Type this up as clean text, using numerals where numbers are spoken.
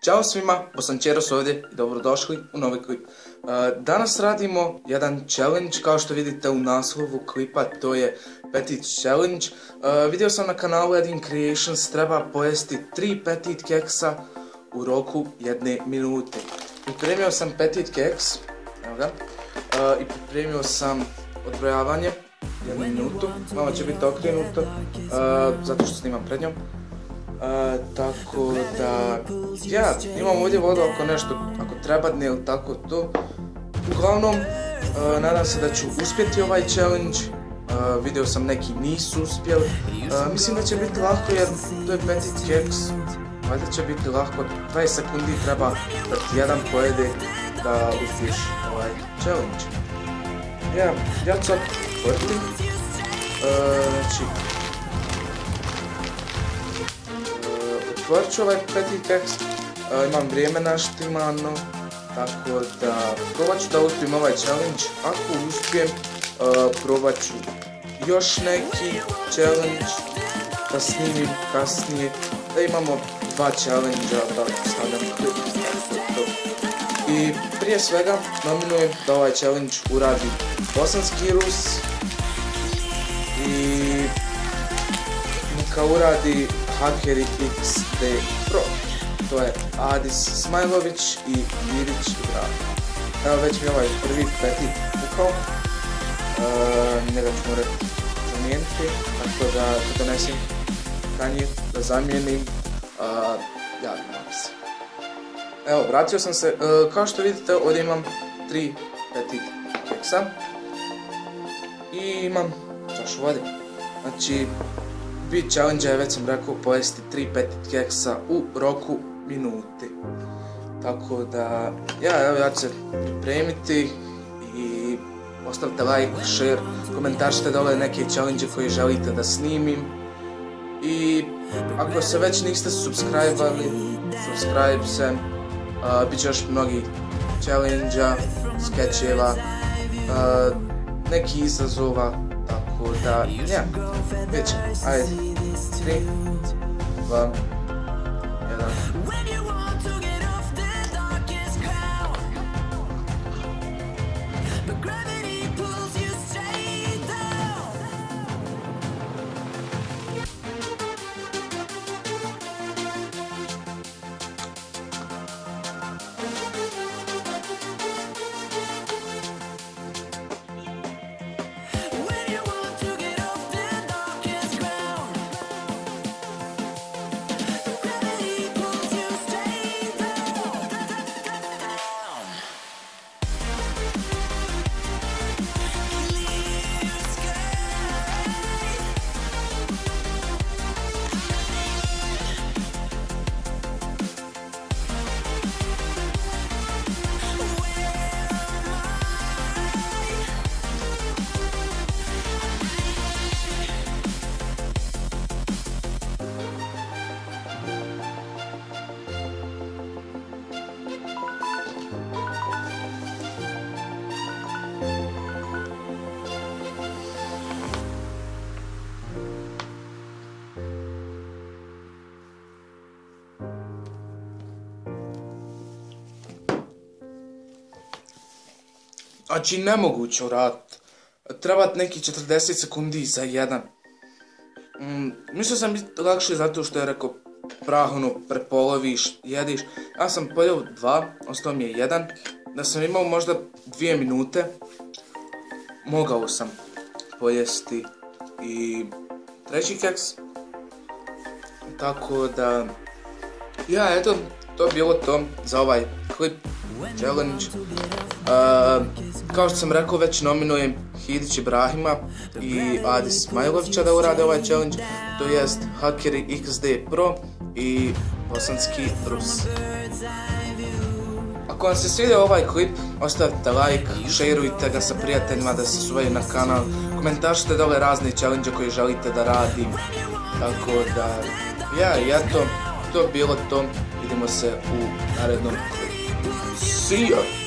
Ćao svima, Bosančeros ovdje i dobrodošli u novi klip. Danas radimo jedan challenge, kao što vidite u naslovu klipa, to je Petit Challenge. Vidio sam na kanalu Edin Creations, treba pojesti 3 petit keksa u roku 1 minute. Pripremio sam petit keks, evo ga, i pripremio sam odbrojavanje 1 minutu, malo će biti okrenuto, zato što snimam pred njom. Tako da, imam ovdje vodu ako nešto, ako trebadne ili tako to. Uglavnom, nadam se da ću uspjeti ovaj challenge. Vidio sam neki nisu uspjeli. Mislim da će biti lako jer to je petit keks. Valjda će biti lako, 20 sekundi treba da ti jedan pojede da uspiješ ovaj challenge. Ja ću sad otvoriti. Otvorit ću ovaj petit keks, imam vrijeme naštimano, tako da probat ću da uspijem ovaj challenge. Ako uspijem, probat ću još neki challenge da snimim kasnije, da imamo 2 challenge-a da stavljam klip. I prije svega nominujem da ovaj challenge uradi Bosanski Rus i neka uradi Hakeri XD Pro. To je Adis Smajlović i Mirić Ibrahim. Evo već mi ovaj prvi petit pukao. Njega ću morati zamijeniti, tako da donesem kanju da zamijenim. Javim se. Evo, vratio sam se. Kao što vidite, ovdje imam 3 petit keksa. I imam čašu vode. Znači, bit challenge je, već sam rekao, pojesti 3 petit keksa u roku minute. Tako da, ja ću se pripremiti i ostavite like, share, komentaršite dole neke challenge koje želite da snimim. I ako se već niste subscribe-ali, subscribe se, bit će još mnogi challenge-a, skečeva, neki izazova. Tako da, već, ajde, 3, 2, 1. Znači, nemoguće uraditi. Treba neki 40 sekundi za jedan. Mislio sam biti lakše zato što je rekao prahno, prepoloviš, jediš. Ja sam pojeo 2, ostao mi je 1. Da sam imao možda 2 minute, mogao sam pojesti i 3. keks. Tako da, eto, to je bilo to za ovaj klip challenge. Kao što sam rekao, već nominujem Hidić Ibrahima i Adis Smajlovića da urade ovaj challenge, to jest Hakeri XD Pro i Bosanski Rus. Ako vam se svidio ovaj klip, ostavite like, šerujte ga sa prijateljima da se subscribe na kanal, komentaršite dole razne challenge koje želite da radim. Tako da, to je bilo to, vidimo se u narednom klipu. See ya!